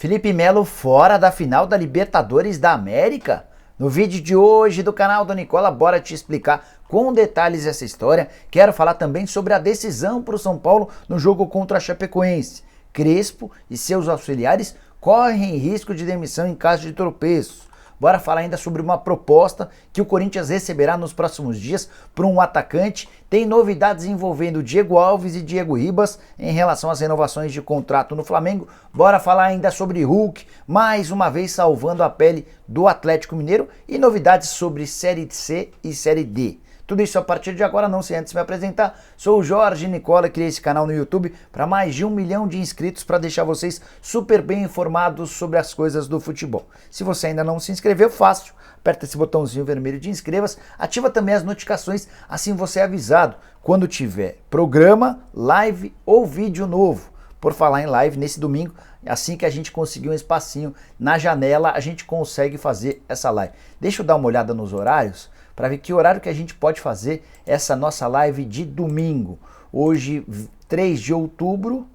Felipe Melo fora da final da Libertadores da América? No vídeo de hoje do canal do Nicola, bora te explicar com detalhes essa história. Quero falar também sobre a decisão para o São Paulo no jogo contra a Chapecoense. Crespo e seus auxiliares correm risco de demissão em caso de tropeço. Bora falar ainda sobre uma proposta que o Corinthians receberá nos próximos dias para um atacante. Tem novidades envolvendo Diego Alves e Diego Ribas em relação às renovações de contrato no Flamengo. Bora falar ainda sobre Hulk, mais uma vez salvando a pele do Atlético Mineiro, e novidades sobre Série C e Série D. Tudo isso a partir de agora, não sei antes de me apresentar. Sou o Jorge Nicola, criei esse canal no YouTube para mais de 1 milhão de inscritos para deixar vocês super bem informados sobre as coisas do futebol. Se você ainda não se inscreveu, fácil, aperta esse botãozinho vermelho de inscreva-se, ativa também as notificações, assim você é avisado quando tiver programa, live ou vídeo novo. Por falar em live, nesse domingo, assim que a gente conseguir um espacinho na janela, a gente consegue fazer essa live. Deixa eu dar uma olhada nos horários, para ver que horário que a gente pode fazer essa nossa live de domingo. Hoje, 3 de outubro,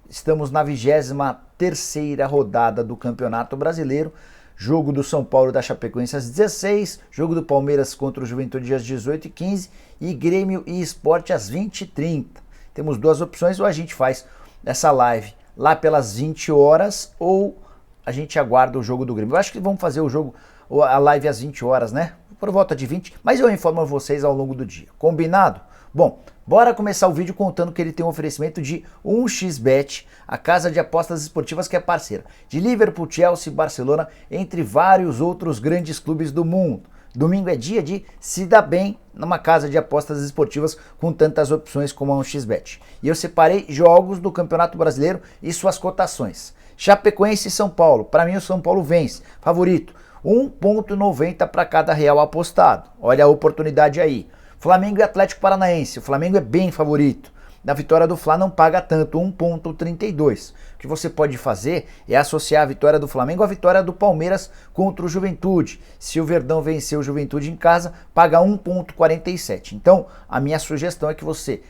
estamos na 23ª rodada do Campeonato Brasileiro. Jogo do São Paulo da Chapecoense às 16, jogo do Palmeiras contra o Juventude às 18h15 e Grêmio e Sport às 20h30. Temos duas opções: ou a gente faz essa live lá pelas 20 horas ou a gente aguarda o jogo do Grêmio. Eu acho que vamos fazer o jogo, a live às 20 horas, né? Por volta de 20, mas eu informo vocês ao longo do dia. Combinado? Bom, bora começar o vídeo contando que ele tem um oferecimento de 1xBet, a casa de apostas esportivas que é parceira de Liverpool, Chelsea, Barcelona, entre vários outros grandes clubes do mundo. Domingo é dia de se dar bem numa casa de apostas esportivas com tantas opções como a 1xBet. E eu separei jogos do Campeonato Brasileiro e suas cotações. Chapecoense e São Paulo. Para mim o São Paulo vence. Favorito. 1,90 para cada real apostado. Olha a oportunidade aí. Flamengo e Atlético Paranaense. O Flamengo é bem favorito. Na vitória do Fla não paga tanto, 1,32. O que você pode fazer é associar a vitória do Flamengo à vitória do Palmeiras contra o Juventude. Se o Verdão vencer o Juventude em casa, paga 1,47. Então, a minha sugestão é que você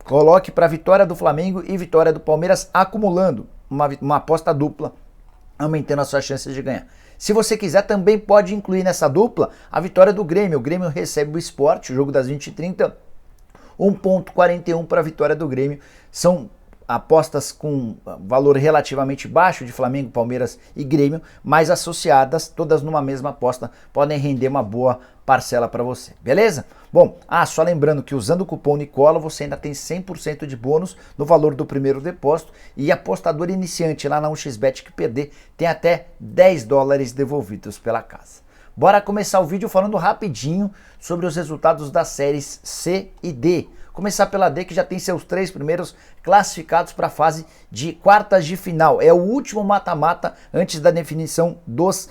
coloque para a vitória do Flamengo e vitória do Palmeiras, acumulando uma aposta dupla, aumentando as suas chances de ganhar. Se você quiser, também pode incluir nessa dupla a vitória do Grêmio. O Grêmio recebe o Sport, o jogo das 20h30, 1,41 para a vitória do Grêmio. São apostas com valor relativamente baixo de Flamengo, Palmeiras e Grêmio, mas associadas, todas numa mesma aposta, podem render uma boa parcela para você, beleza? Bom, só lembrando que usando o cupom Nicola você ainda tem 100% de bônus no valor do primeiro depósito, e apostador iniciante lá na 1xBet que perder tem até $10 devolvidos pela casa. Bora começar o vídeo falando rapidinho sobre os resultados das séries C e D. Começar pela D, que já tem seus 3 primeiros classificados para a fase de quartas de final. É o último mata-mata antes da definição dos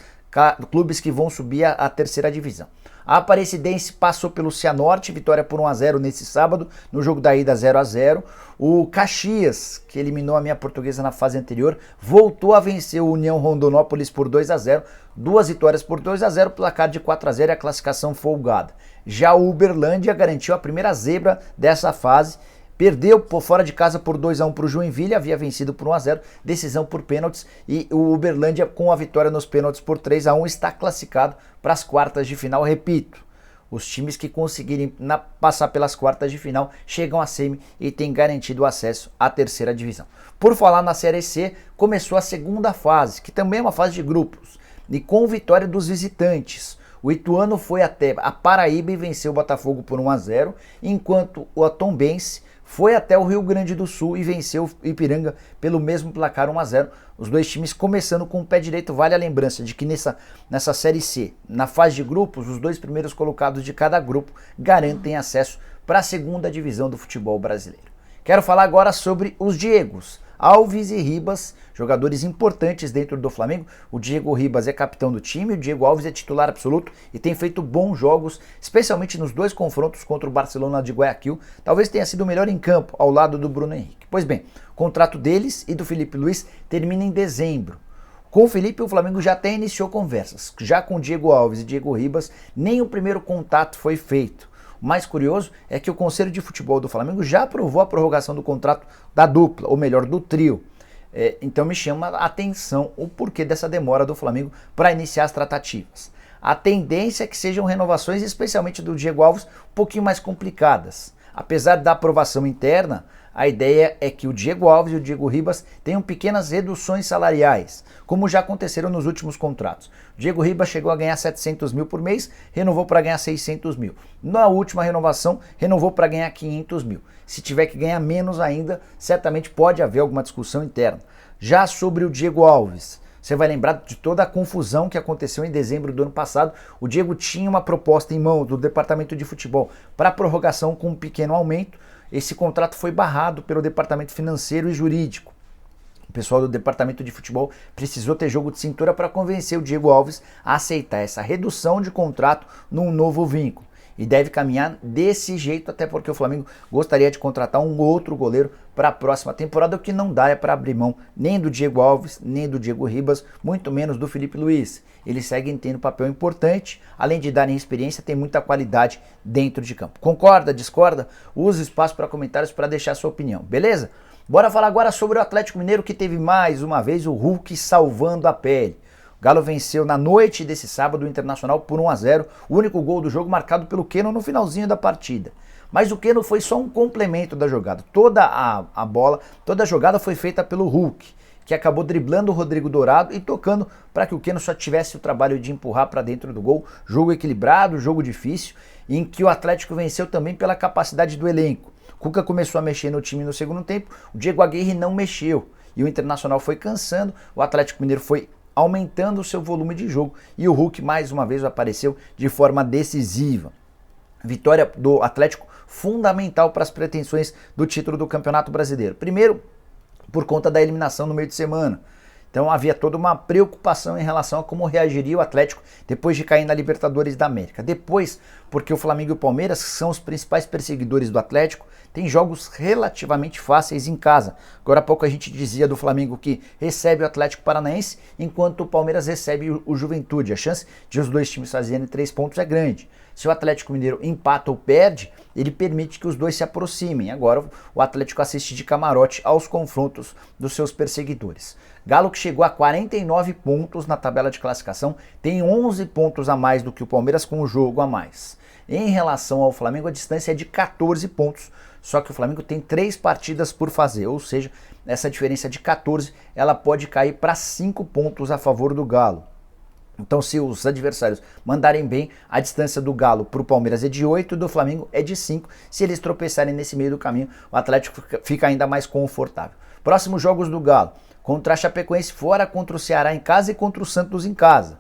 clubes que vão subir à terceira divisão. A Aparecidense passou pelo Cianorte, vitória por 1-0 nesse sábado, no jogo da ida 0-0. O Caxias, que eliminou a minha Portuguesa na fase anterior, voltou a vencer o União Rondonópolis por 2-0. 2 vitórias por 2-0, placar de 4-0 e a classificação folgada. Já o Uberlândia garantiu a primeira zebra dessa fase. Perdeu por fora de casa por 2-1 para o Joinville, havia vencido por 1-0, decisão por pênaltis, e o Uberlândia, com a vitória nos pênaltis por 3-1, está classificado para as quartas de final. Repito, os times que conseguirem passar pelas quartas de final chegam à semi e têm garantido o acesso à terceira divisão. Por falar na Série C, começou a segunda fase, que também é uma fase de grupos, e com vitória dos visitantes. O Ituano foi até a Paraíba e venceu o Botafogo por 1-0, enquanto o Tombense foi até o Rio Grande do Sul e venceu o Ipiranga pelo mesmo placar 1-0. Os dois times começando com o pé direito. Vale a lembrança de que nessa Série C, na fase de grupos, os 2 primeiros colocados de cada grupo garantem acesso para a segunda divisão do futebol brasileiro. Quero falar agora sobre os Diegos. Alves e Ribas, jogadores importantes dentro do Flamengo. O Diego Ribas é capitão do time, o Diego Alves é titular absoluto e tem feito bons jogos, especialmente nos 2 confrontos contra o Barcelona de Guayaquil. Talvez tenha sido o melhor em campo, ao lado do Bruno Henrique. Pois bem, o contrato deles e do Felipe Luiz termina em dezembro. Com o Felipe, o Flamengo já até iniciou conversas. Já com Diego Alves e Diego Ribas, nem o primeiro contato foi feito. O mais curioso é que o Conselho de Futebol do Flamengo já aprovou a prorrogação do contrato da dupla, ou melhor, do trio. Então me chama a atenção o porquê dessa demora do Flamengo para iniciar as tratativas. A tendência é que sejam renovações, especialmente do Diego Alves, um pouquinho mais complicadas. Apesar da aprovação interna, a ideia é que o Diego Alves e o Diego Ribas tenham pequenas reduções salariais, como já aconteceram nos últimos contratos. O Diego Ribas chegou a ganhar 700 mil por mês, renovou para ganhar 600 mil. Na última renovação, renovou para ganhar 500 mil. Se tiver que ganhar menos ainda, certamente pode haver alguma discussão interna. Já sobre o Diego Alves, você vai lembrar de toda a confusão que aconteceu em dezembro do ano passado. O Diego tinha uma proposta em mão do departamento de futebol para prorrogação com um pequeno aumento. Esse contrato foi barrado pelo departamento financeiro e jurídico. O pessoal do departamento de futebol precisou ter jogo de cintura para convencer o Diego Alves a aceitar essa redução de contrato num novo vínculo. E deve caminhar desse jeito, até porque o Flamengo gostaria de contratar um outro goleiro para a próxima temporada. O que não dá é para abrir mão nem do Diego Alves, nem do Diego Ribas, muito menos do Felipe Luiz. Eles seguem tendo papel importante, além de darem experiência, tem muita qualidade dentro de campo. Concorda, discorda? Use espaço para comentários para deixar sua opinião, beleza? Bora falar agora sobre o Atlético Mineiro, que teve mais uma vez o Hulk salvando a pele. O Galo venceu na noite desse sábado o Internacional por 1-0, o único gol do jogo marcado pelo Keno no finalzinho da partida. Mas o Keno foi só um complemento da jogada. Toda a bola, toda a jogada foi feita pelo Hulk, que acabou driblando o Rodrigo Dourado e tocando para que o Keno só tivesse o trabalho de empurrar para dentro do gol. Jogo equilibrado, jogo difícil, em que o Atlético venceu também pela capacidade do elenco. O Cuca começou a mexer no time no segundo tempo, o Diego Aguirre não mexeu. E o Internacional foi cansando, o Atlético Mineiro foi aumentando o seu volume de jogo e o Hulk mais uma vez apareceu de forma decisiva. Vitória do Atlético fundamental para as pretensões do título do Campeonato Brasileiro. Primeiro, por conta da eliminação no meio de semana. Então havia toda uma preocupação em relação a como reagiria o Atlético depois de cair na Libertadores da América. Depois, porque o Flamengo e o Palmeiras, que são os principais perseguidores do Atlético, têm jogos relativamente fáceis em casa. Agora há pouco a gente dizia do Flamengo que recebe o Atlético Paranaense, enquanto o Palmeiras recebe o Juventude. A chance de os dois times fazerem 3 pontos é grande. Se o Atlético Mineiro empata ou perde, ele permite que os dois se aproximem. Agora o Atlético assiste de camarote aos confrontos dos seus perseguidores. Galo, que chegou a 49 pontos na tabela de classificação, tem 11 pontos a mais do que o Palmeiras com o jogo a mais. Em relação ao Flamengo, a distância é de 14 pontos, só que o Flamengo tem 3 partidas por fazer, ou seja, essa diferença de 14 ela pode cair para 5 pontos a favor do Galo. Então, se os adversários mandarem bem, a distância do Galo para o Palmeiras é de 8 e do Flamengo é de 5. Se eles tropeçarem nesse meio do caminho, o Atlético fica ainda mais confortável. Próximos jogos do Galo: contra a Chapecoense fora, contra o Ceará em casa e contra o Santos em casa.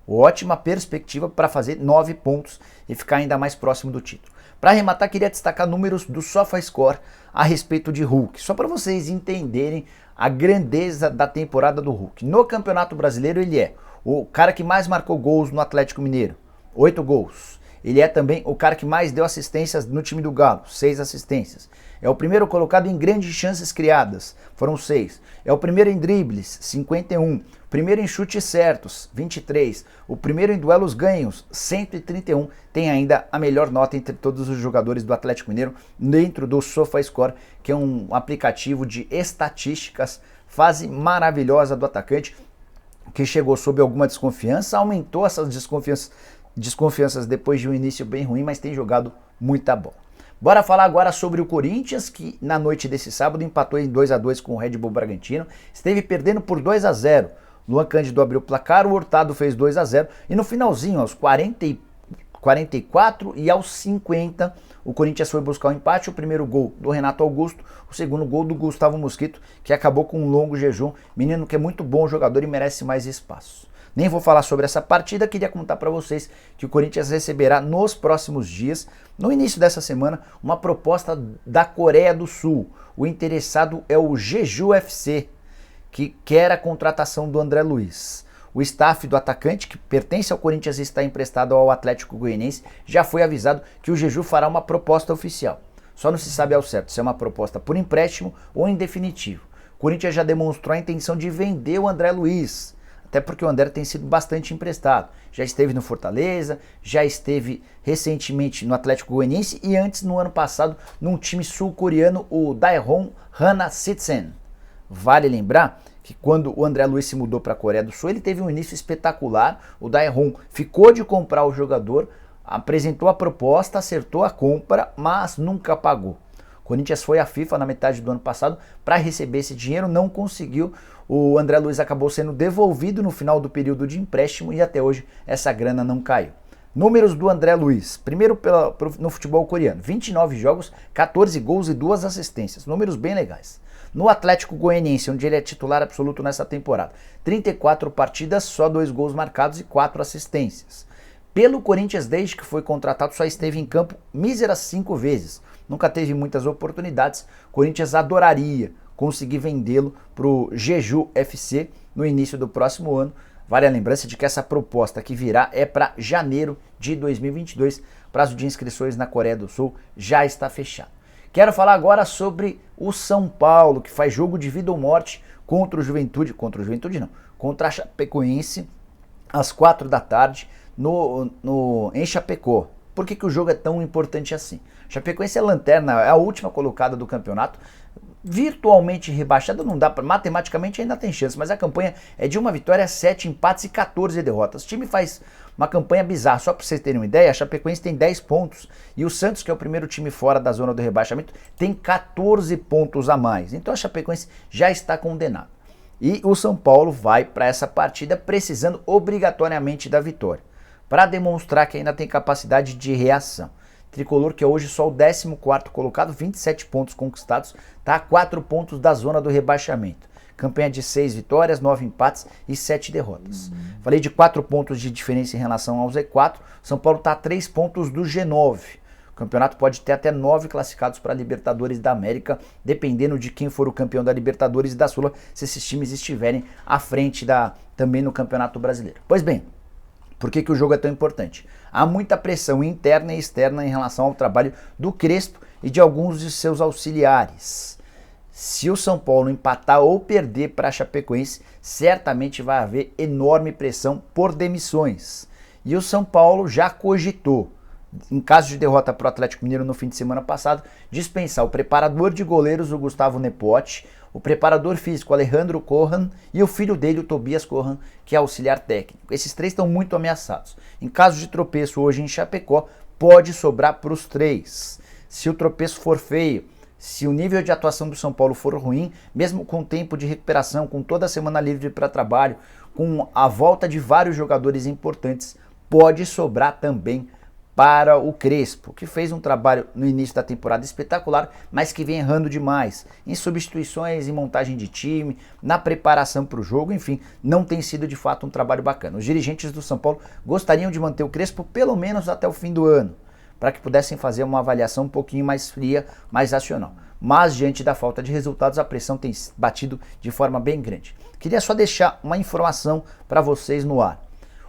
Ótima perspectiva para fazer 9 pontos e ficar ainda mais próximo do título. Para arrematar, queria destacar números do SofaScore a respeito de Hulk, só para vocês entenderem a grandeza da temporada do Hulk. No Campeonato Brasileiro ele é o cara que mais marcou gols no Atlético Mineiro, 8 gols. Ele é também o cara que mais deu assistências no time do Galo, 6 assistências. É o primeiro colocado em grandes chances criadas, foram 6. É o primeiro em dribles, 51. O primeiro em chutes certos, 23. O primeiro em duelos ganhos, 131. Tem ainda a melhor nota entre todos os jogadores do Atlético Mineiro dentro do SofaScore, que é um aplicativo de estatísticas. Fase maravilhosa do atacante, que chegou sob alguma desconfiança, aumentou essas desconfianças depois de um início bem ruim, mas tem jogado muita bola. Bora falar agora sobre o Corinthians, que na noite desse sábado empatou em 2-2 com o Red Bull Bragantino, esteve perdendo por 2-0. Luan Cândido abriu o placar, o Hurtado fez 2-0 e no finalzinho, aos 44 e aos 50, o Corinthians foi buscar o empate. O primeiro gol do Renato Augusto, o segundo gol do Gustavo Mosquito, que acabou com um longo jejum. Menino que é muito bom jogador e merece mais espaço. Nem vou falar sobre essa partida, queria contar para vocês que o Corinthians receberá nos próximos dias, no início dessa semana, uma proposta da Coreia do Sul. O interessado é o Jeju FC, que quer a contratação do André Luiz. O staff do atacante, que pertence ao Corinthians e está emprestado ao Atlético Goianiense, já foi avisado que o Jeju fará uma proposta oficial. Só não se sabe ao certo se é uma proposta por empréstimo ou em definitivo. O Corinthians já demonstrou a intenção de vender o André Luiz, até porque o André tem sido bastante emprestado. Já esteve no Fortaleza, já esteve recentemente no Atlético Goianiense e antes, no ano passado, num time sul-coreano, o Daejeon Hana Sitsen. Vale lembrar que quando o André Luiz se mudou para a Coreia do Sul, ele teve um início espetacular. O Daeron ficou de comprar o jogador, apresentou a proposta, acertou a compra, mas nunca pagou. O Corinthians foi à FIFA na metade do ano passado para receber esse dinheiro, não conseguiu. O André Luiz acabou sendo devolvido no final do período de empréstimo e até hoje essa grana não caiu. Números do André Luiz. Primeiro no futebol coreano. 29 jogos, 14 gols e 2 assistências. Números bem legais. No Atlético Goianiense, onde ele é titular absoluto nessa temporada. 34 partidas, só 2 gols marcados e 4 assistências. Pelo Corinthians, desde que foi contratado, só esteve em campo míseras 5 vezes. Nunca teve muitas oportunidades. O Corinthians adoraria conseguir vendê-lo para o Jeju FC no início do próximo ano. Vale a lembrança de que essa proposta que virá é para janeiro de 2022. Prazo de inscrições na Coreia do Sul já está fechado. Quero falar agora sobre o São Paulo, que faz jogo de vida ou morte contra a Chapecoense, às 4 da tarde, em Chapecó. Por que o jogo é tão importante assim? Chapecoense é a lanterna, é a última colocada do campeonato, virtualmente rebaixada, não dá para, matematicamente ainda tem chance, mas a campanha é de 1 vitória, 7 empates e 14 derrotas. O time faz uma campanha bizarra. Só para vocês terem uma ideia, a Chapecoense tem 10 pontos e o Santos, que é o primeiro time fora da zona do rebaixamento, tem 14 pontos a mais. Então a Chapecoense já está condenada. E o São Paulo vai para essa partida precisando obrigatoriamente da vitória, para demonstrar que ainda tem capacidade de reação. Tricolor, que é hoje só o 14º colocado, 27 pontos conquistados, está a 4 pontos da zona do rebaixamento. Campanha de 6 vitórias, 9 empates e 7 derrotas. Falei de 4 pontos de diferença em relação ao Z4. São Paulo está a 3 pontos do G9. O campeonato pode ter até 9 classificados para a Libertadores da América, dependendo de quem for o campeão da Libertadores e da Sula, se esses times estiverem à frente também no Campeonato Brasileiro. Pois bem, por que o jogo é tão importante? Há muita pressão interna e externa em relação ao trabalho do Crespo e de alguns de seus auxiliares. Se o São Paulo empatar ou perder para a Chapecoense, certamente vai haver enorme pressão por demissões. E o São Paulo já cogitou, em caso de derrota para o Atlético Mineiro no fim de semana passado, dispensar o preparador de goleiros, o Gustavo Nepote, o preparador físico, Alejandro Corran, e o filho dele, o Tobias Corran, que é auxiliar técnico. Esses três estão muito ameaçados. Em caso de tropeço hoje em Chapecó, pode sobrar para os três. Se o tropeço for feio, se o nível de atuação do São Paulo for ruim, mesmo com tempo de recuperação, com toda a semana livre para trabalho, com a volta de vários jogadores importantes, pode sobrar também para o Crespo, que fez um trabalho no início da temporada espetacular, mas que vem errando demais em substituições, em montagem de time, na preparação para o jogo, enfim, não tem sido de fato um trabalho bacana. Os dirigentes do São Paulo gostariam de manter o Crespo pelo menos até o fim do ano, para que pudessem fazer uma avaliação um pouquinho mais fria, mais racional. Mas, diante da falta de resultados, a pressão tem batido de forma bem grande. Queria só deixar uma informação para vocês no ar.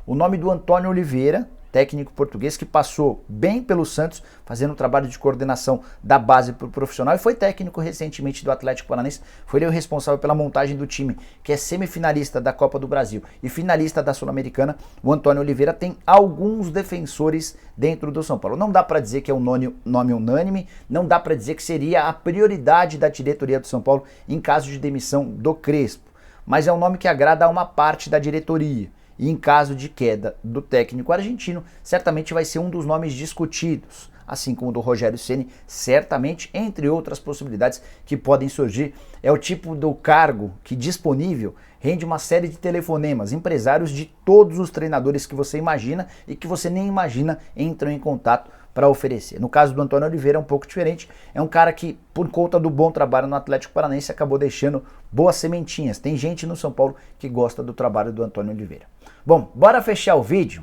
O nome do Antônio Oliveira, técnico português, que passou bem pelo Santos, fazendo um trabalho de coordenação da base para o profissional, e foi técnico recentemente do Atlético Paranaense. Foi ele o responsável pela montagem do time, que é semifinalista da Copa do Brasil e finalista da Sul-Americana. O Antônio Oliveira tem alguns defensores dentro do São Paulo. Não dá para dizer que é um nome unânime, não dá para dizer que seria a prioridade da diretoria do São Paulo em caso de demissão do Crespo, mas é um nome que agrada a uma parte da diretoria. E em caso de queda do técnico argentino, certamente vai ser um dos nomes discutidos, assim como o do Rogério Ceni, certamente, entre outras possibilidades que podem surgir. É o tipo do cargo que disponível rende uma série de telefonemas. Empresários de todos os treinadores que você imagina e que você nem imagina entram em contato para oferecer. No caso do Antônio Oliveira é um pouco diferente. É um cara que, por conta do bom trabalho no Atlético Paranaense, acabou deixando boas sementinhas. Tem gente no São Paulo que gosta do trabalho do Antônio Oliveira. Bom, bora fechar o vídeo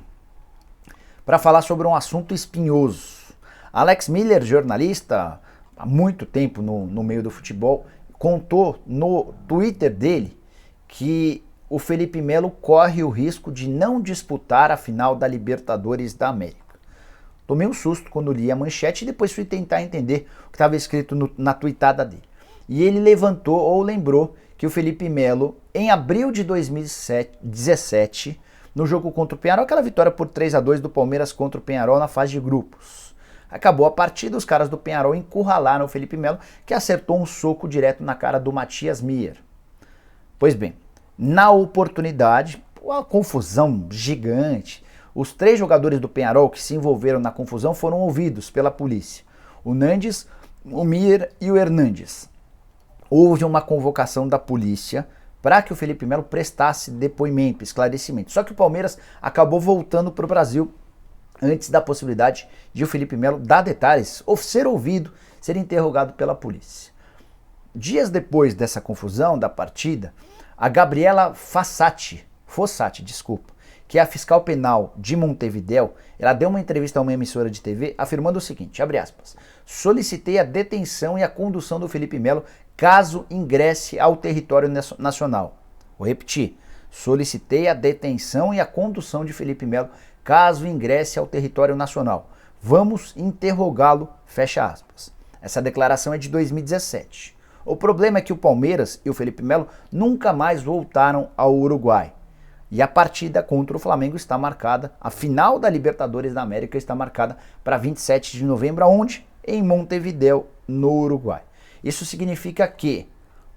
para falar sobre um assunto espinhoso. Alex Miller, jornalista há muito tempo no meio do futebol, contou no Twitter dele que o Felipe Melo corre o risco de não disputar a final da Libertadores da América. Tomei um susto quando li a manchete e depois fui tentar entender o que estava escrito na tweetada dele. E ele lembrou que o Felipe Melo, em abril de 2017, no jogo contra o Peñarol, aquela vitória por 3-2 do Palmeiras contra o Peñarol na fase de grupos. Acabou a partida, os caras do Peñarol encurralaram o Felipe Melo, que acertou um soco direto na cara do Matias Mier. Pois bem, na oportunidade, uma confusão gigante. Os 3 jogadores do Peñarol que se envolveram na confusão foram ouvidos pela polícia. O Nandes, o Mir e o Hernandes. Houve uma convocação da polícia para que o Felipe Melo prestasse depoimento, esclarecimento. Só que o Palmeiras acabou voltando para o Brasil antes da possibilidade de o Felipe Melo dar detalhes, ou ser ouvido, ser interrogado pela polícia. Dias depois dessa confusão, da partida, a Gabriela Fossati, que é a fiscal penal de Montevidéu, ela deu uma entrevista a uma emissora de TV afirmando o seguinte, abre aspas, solicitei a detenção e a condução do Felipe Melo caso ingresse ao território nacional. Vou repetir, solicitei a detenção e a condução de Felipe Melo caso ingresse ao território nacional. Vamos interrogá-lo, fecha aspas. Essa declaração é de 2017. O problema é que o Palmeiras e o Felipe Melo nunca mais voltaram ao Uruguai. E a partida contra o Flamengo está marcada, a final da Libertadores da América está marcada para 27 de novembro, onde? Em Montevidéu, no Uruguai. Isso significa que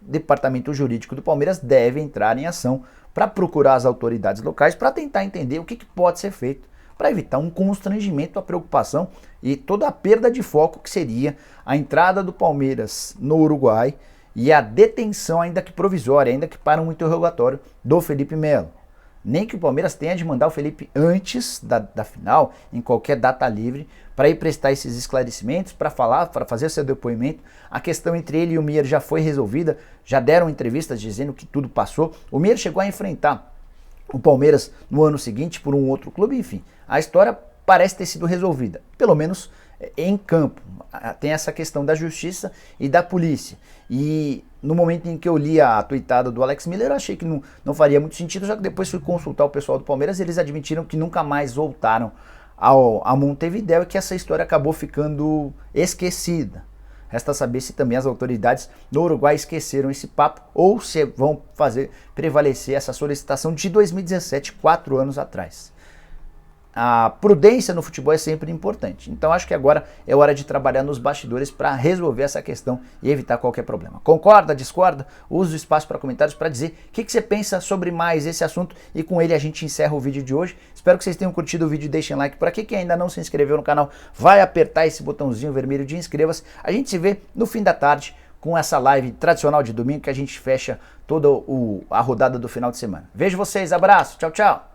o Departamento Jurídico do Palmeiras deve entrar em ação para procurar as autoridades locais para tentar entender o que pode ser feito para evitar um constrangimento, a preocupação e toda a perda de foco que seria a entrada do Palmeiras no Uruguai e a detenção, ainda que provisória, ainda que para um interrogatório do Felipe Melo. Nem que o Palmeiras tenha de mandar o Felipe antes da final, em qualquer data livre, para ir prestar esses esclarecimentos, para falar, para fazer o seu depoimento. A questão entre ele e o Mier já foi resolvida, já deram entrevistas dizendo que tudo passou. O Mier chegou a enfrentar o Palmeiras no ano seguinte por um outro clube, enfim. A história parece ter sido resolvida, pelo menos em campo. Tem essa questão da justiça e da polícia. E no momento em que eu li a tuitada do Alex Miller, eu achei que não faria muito sentido, já que depois fui consultar o pessoal do Palmeiras e eles admitiram que nunca mais voltaram a Montevidéu e que essa história acabou ficando esquecida. Resta saber se também as autoridades do Uruguai esqueceram esse papo ou se vão fazer prevalecer essa solicitação de 2017, 4 anos atrás. A prudência no futebol é sempre importante. Então acho que agora é hora de trabalhar nos bastidores para resolver essa questão e evitar qualquer problema. Concorda, discorda? Use o espaço para comentários para dizer o que você pensa sobre mais esse assunto e com ele a gente encerra o vídeo de hoje. Espero que vocês tenham curtido o vídeo e deixem like por aqui. Quem ainda não se inscreveu no canal, vai apertar esse botãozinho vermelho de inscreva-se. A gente se vê no fim da tarde com essa live tradicional de domingo que a gente fecha toda a rodada do final de semana. Vejo vocês, abraço, tchau, tchau!